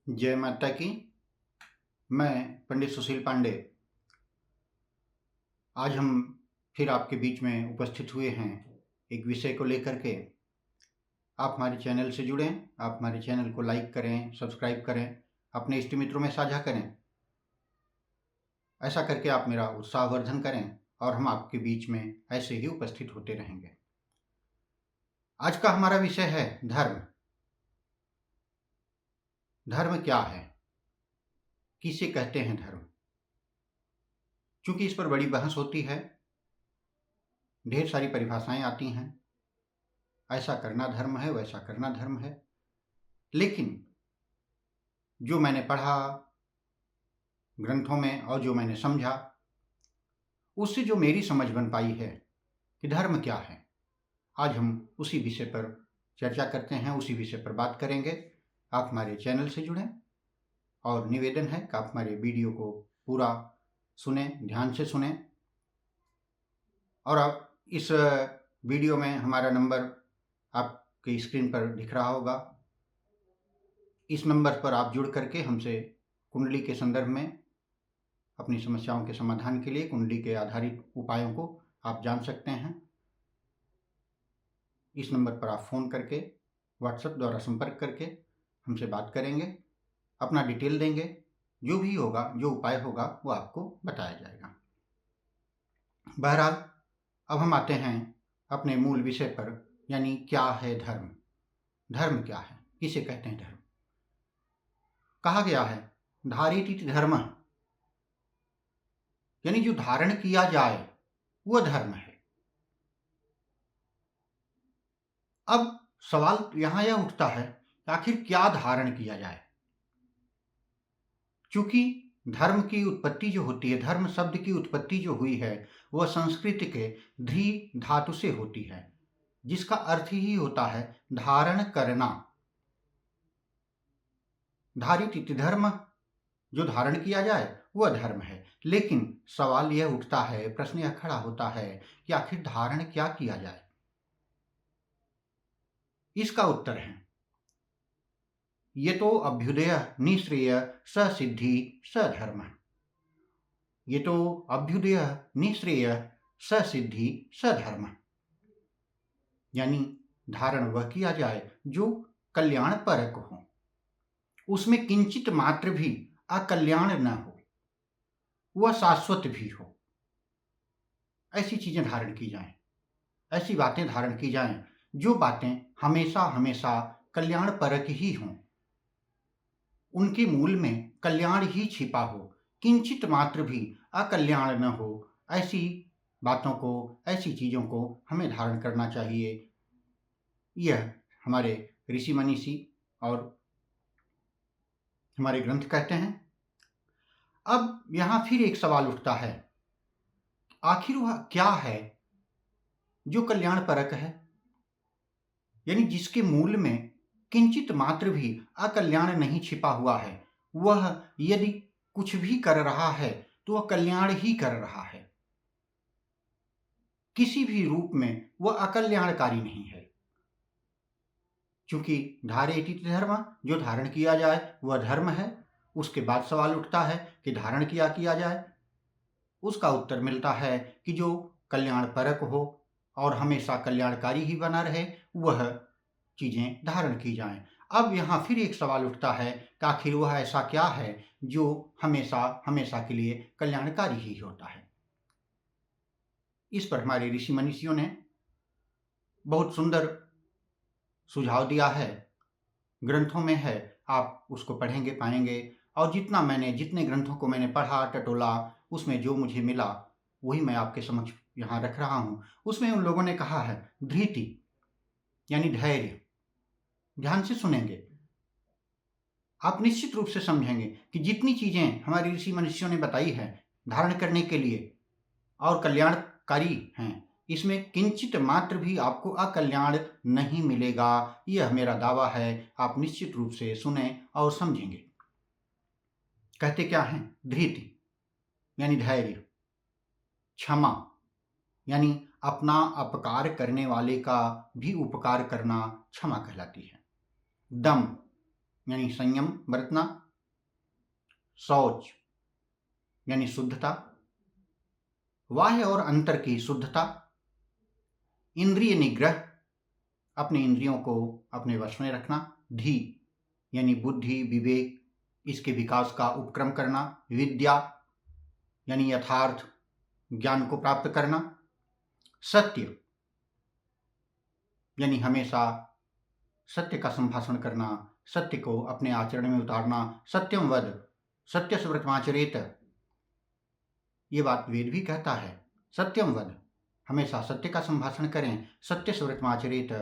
जय माता की। मैं पंडित सुशील पांडे आज हम फिर आपके बीच में उपस्थित हुए हैं एक विषय को लेकर के। आप हमारे चैनल से जुड़ें, आप हमारे चैनल को लाइक करें, सब्सक्राइब करें, अपने इष्ट मित्रों में साझा करें। ऐसा करके आप मेरा उत्साहवर्धन करें और हम आपके बीच में ऐसे ही उपस्थित होते रहेंगे। आज का हमारा विषय है धर्म। धर्म क्या है, किसे कहते हैं धर्म? चूंकि इस पर बड़ी बहस होती है, ढेर सारी परिभाषाएं आती हैं, ऐसा करना धर्म है, वैसा करना धर्म है। लेकिन जो मैंने पढ़ा ग्रंथों में और जो मैंने समझा, उससे जो मेरी समझ बन पाई है कि धर्म क्या है, आज हम उसी विषय पर चर्चा करते हैं, उसी विषय पर बात करेंगे। आप हमारे चैनल से जुड़ें और निवेदन है कि आप हमारे वीडियो को पूरा सुने, ध्यान से सुने। और आप इस वीडियो में हमारा नंबर आपके स्क्रीन पर दिख रहा होगा। इस नंबर पर आप जुड़ करके हमसे कुंडली के संदर्भ में अपनी समस्याओं के समाधान के लिए कुंडली के आधारित उपायों को आप जान सकते हैं। इस नंबर पर आप फ़ोन करके व्हाट्सएप द्वारा संपर्क करके हमसे बात करेंगे, अपना डिटेल देंगे, जो भी होगा, जो उपाय होगा वो आपको बताया जाएगा। बहरहाल अब हम आते हैं अपने मूल विषय पर, यानी क्या है धर्म। धर्म क्या है, किसे कहते हैं धर्म? कहा गया है धारेति धर्म, यानी जो धारण किया जाए वह धर्म है। अब सवाल यहां यह उठता है कि आखिर क्या धारण किया जाए। चूंकि धर्म की उत्पत्ति जो होती है, धर्म शब्द की उत्पत्ति जो हुई है, वह संस्कृत के ध्री धातु से होती है, जिसका अर्थ ही होता है धारण करना। धारित इति धर्म, जो धारण किया जाए वह धर्म है। लेकिन सवाल यह उठता है, प्रश्न यह खड़ा होता है कि आखिर धारण क्या किया जाए। इसका उत्तर है ये तो अभ्युदय निश्रेय स सिद्धि स धर्म। ये तो अभ्युदय निश्रेय स सिद्धि स धर्म, यानी धारण वह किया जाए जो कल्याण परक हो, उसमें किंचित मात्र भी अकल्याण न हो, वह शाश्वत भी हो। ऐसी चीजें धारण की जाएं, ऐसी बातें धारण की जाएं जो बातें हमेशा हमेशा कल्याण परक ही हों, उनके मूल में कल्याण ही छिपा हो, किंचित मात्र भी अकल्याण न हो। ऐसी बातों को, ऐसी चीजों को हमें धारण करना चाहिए। यह हमारे ऋषि मनीषी और हमारे ग्रंथ कहते हैं। अब यहां फिर एक सवाल उठता है, आखिर वह क्या है जो कल्याण परक है, यानी जिसके मूल में किंचित मात्र भी अकल्याण नहीं छिपा हुआ है। वह यदि कुछ भी कर रहा है तो वह कल्याण ही कर रहा है, किसी भी रूप में वह अकल्याणकारी नहीं है। क्योंकि धारेति धर्म, जो धारण किया जाए वह धर्म है। उसके बाद सवाल उठता है कि धारण किया जाए। उसका उत्तर मिलता है कि जो कल्याण परक हो और हमेशा कल्याणकारी ही बना रहे, वह चीजें धारण की जाएं। अब यहाँ फिर एक सवाल उठता है कि आखिर वह ऐसा क्या है जो हमेशा हमेशा के लिए कल्याणकारी ही होता है। इस पर हमारे ऋषि मनीषियों ने बहुत सुंदर सुझाव दिया है, ग्रंथों में है, आप उसको पढ़ेंगे पाएंगे। और जितने ग्रंथों को मैंने पढ़ा टटोला, उसमें जो मुझे मिला वही मैं आपके समक्ष यहाँ रख रहा हूँ। उसमें उन लोगों ने कहा है धृति, यानी धैर्य। ध्यान से सुनेंगे, आप निश्चित रूप से समझेंगे कि जितनी चीजें हमारे ऋषि मनुष्यों ने बताई है धारण करने के लिए और कल्याणकारी हैं, इसमें किंचित मात्र भी आपको अकल्याण नहीं मिलेगा। यह मेरा दावा है, आप निश्चित रूप से सुने और समझेंगे। कहते क्या हैं? धृति यानी धैर्य, क्षमा यानी अपना अपकार करने वाले का भी उपकार करना क्षमा कहलाती है, दम यानी संयम बरतना, शौच यानी शुद्धता, बाह्य और अंतर की शुद्धता, इंद्रिय निग्रह अपने इंद्रियों को अपने वश में रखना, धी यानी बुद्धि विवेक इसके विकास का उपक्रम करना, विद्या यानी यथार्थ ज्ञान को प्राप्त करना, सत्य यानी हमेशा सत्य का संभाषण करना, सत्य को अपने आचरण में उतारना, सत्यम वद सत्य सुव्रतमाचरेत, ये बात वेद भी कहता है, सत्यम वद हमेशा सत्य का संभाषण करें, सत्य सुव्रतमाचरेत।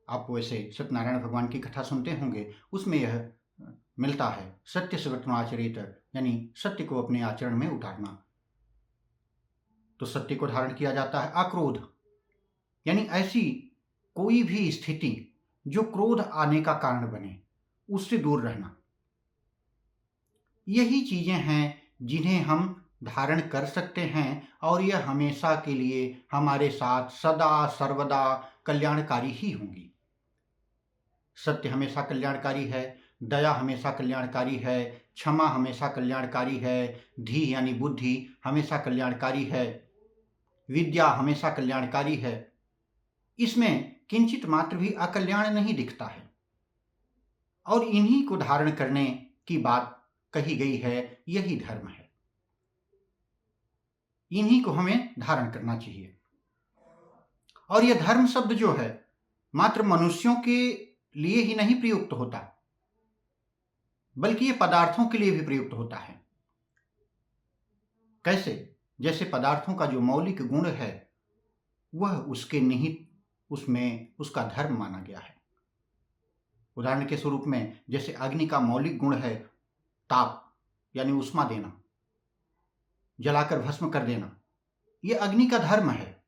आप वैसे सत्यनारायण भगवान की कथा सुनते होंगे, उसमें यह मिलता है, सत्य सुव्रतमाचरेत यानी सत्य को अपने आचरण में उतारना। तो सत्य को धारण किया जाता है। अक्रोध यानी ऐसी कोई भी स्थिति जो क्रोध आने का कारण बने, उससे दूर रहना। यही चीजें हैं जिन्हें हम धारण कर सकते हैं और यह हमेशा के लिए हमारे साथ सदा सर्वदा कल्याणकारी ही होंगी। सत्य हमेशा कल्याणकारी है, दया हमेशा कल्याणकारी है, क्षमा हमेशा कल्याणकारी है, धी यानी बुद्धि हमेशा कल्याणकारी है, विद्या हमेशा कल्याणकारी है। इसमें किंचित मात्र भी अकल्याण नहीं दिखता है और इन्हीं को धारण करने की बात कही गई है। यही धर्म है, इन्हीं को हमें धारण करना चाहिए। और यह धर्म शब्द जो है मात्र मनुष्यों के लिए ही नहीं प्रयुक्त होता, बल्कि यह पदार्थों के लिए भी प्रयुक्त होता है। कैसे? जैसे पदार्थों का जो मौलिक गुण है वह उसके निहित उसमें उसका धर्म माना गया है। उदाहरण के स्वरूप में जैसे अग्नि का मौलिक गुण है ताप यानी उष्मा देना, जलाकर भस्म कर देना, यह अग्नि का धर्म है।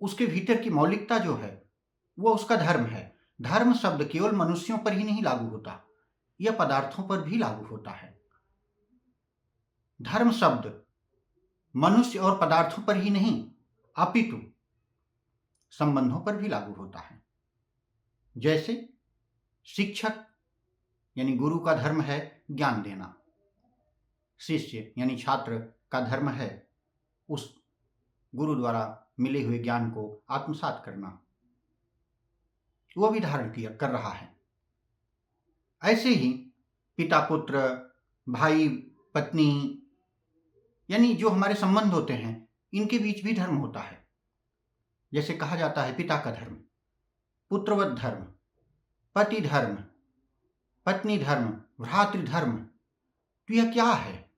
उसके भीतर की मौलिकता जो है वह उसका धर्म है। धर्म शब्द केवल मनुष्यों पर ही नहीं लागू होता, यह पदार्थों पर भी लागू होता है। धर्म शब्द मनुष्य और पदार्थों पर ही नहीं अपितु संबंधों पर भी लागू होता है। जैसे शिक्षक यानी गुरु का धर्म है ज्ञान देना, शिष्य यानी छात्र का धर्म है उस गुरु द्वारा मिले हुए ज्ञान को आत्मसात करना, वह भी धारण किया कर रहा है। ऐसे ही पिता पुत्र, भाई पत्नी यानी जो हमारे संबंध होते हैं इनके बीच भी धर्म होता है। जैसे कहा जाता है पिता का धर्म, पुत्रवत धर्म, पति धर्म, पत्नी धर्म, भ्रातृधर्म। तो यह क्या है?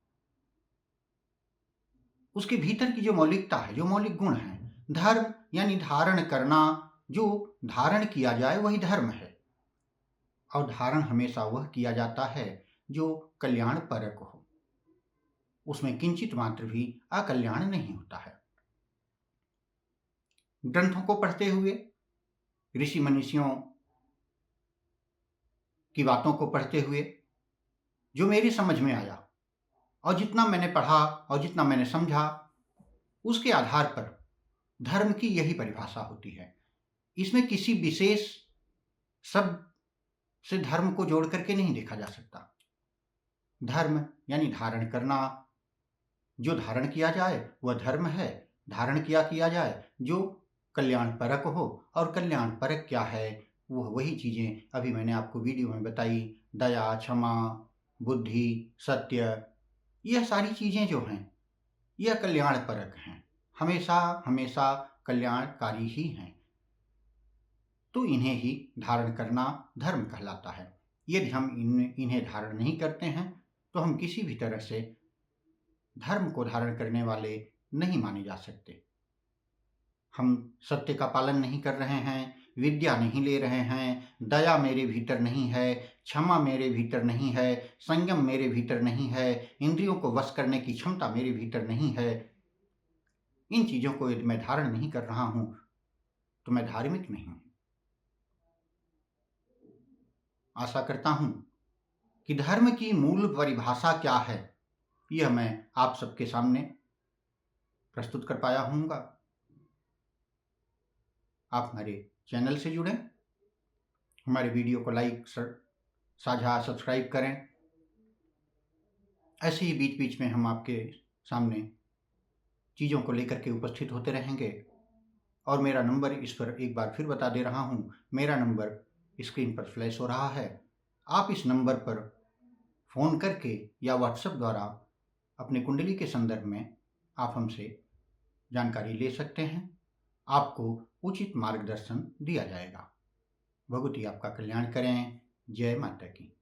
उसके भीतर की जो मौलिकता है, जो मौलिक गुण है। धर्म यानी धारण करना, जो धारण किया जाए वही धर्म है। और धारण हमेशा वह किया जाता है जो कल्याण परक हो, उसमें किंचित मात्र भी अकल्याण नहीं होता है। ग्रंथों को पढ़ते हुए, ऋषि मनीषियों की बातों को पढ़ते हुए जो मेरी समझ में आया और जितना मैंने पढ़ा और जितना मैंने समझा, उसके आधार पर धर्म की यही परिभाषा होती है। इसमें किसी विशेष शब्द से धर्म को जोड़ करके नहीं देखा जा सकता। धर्म यानी धारण करना, जो धारण किया जाए वह धर्म है। धारण किया जाए जो कल्याण परक हो, और कल्याण परक क्या है? वह वही चीजें अभी मैंने आपको वीडियो में बताई, दया, क्षमा, बुद्धि, सत्य, यह सारी चीजें जो हैं यह कल्याण परक हैं, हमेशा हमेशा कल्याणकारी ही हैं। तो इन्हें ही धारण करना धर्म कहलाता है। यदि हम इन्हें धारण नहीं करते हैं तो हम किसी भी तरह से धर्म को धारण करने वाले नहीं माने जा सकते। हम सत्य का पालन नहीं कर रहे हैं, विद्या नहीं ले रहे हैं, दया मेरे भीतर नहीं है, क्षमा मेरे भीतर नहीं है, संयम मेरे भीतर नहीं है, इंद्रियों को वश करने की क्षमता मेरे भीतर नहीं है। इन चीजों को यदि मैं धारण नहीं कर रहा हूं तो मैं धार्मिक नहीं हूं। आशा करता हूं कि धर्म की मूल परिभाषा क्या है यह मैं आप सबके सामने प्रस्तुत कर पाया हूँगा। आप हमारे चैनल से जुड़ें हमारे वीडियो को लाइक, साझा, सब्सक्राइब करें। ऐसे ही बीच बीच में हम आपके सामने चीज़ों को लेकर के उपस्थित होते रहेंगे। और मेरा नंबर इस पर एक बार फिर बता दे रहा हूँ, मेरा नंबर स्क्रीन पर फ्लैश हो रहा है। आप इस नंबर पर फ़ोन करके या व्हाट्सएप द्वारा अपनी कुंडली के संदर्भ में आप हमसे जानकारी ले सकते हैं। आपको उचित मार्गदर्शन दिया जाएगा। भगवती आपका कल्याण करें। जय माता की।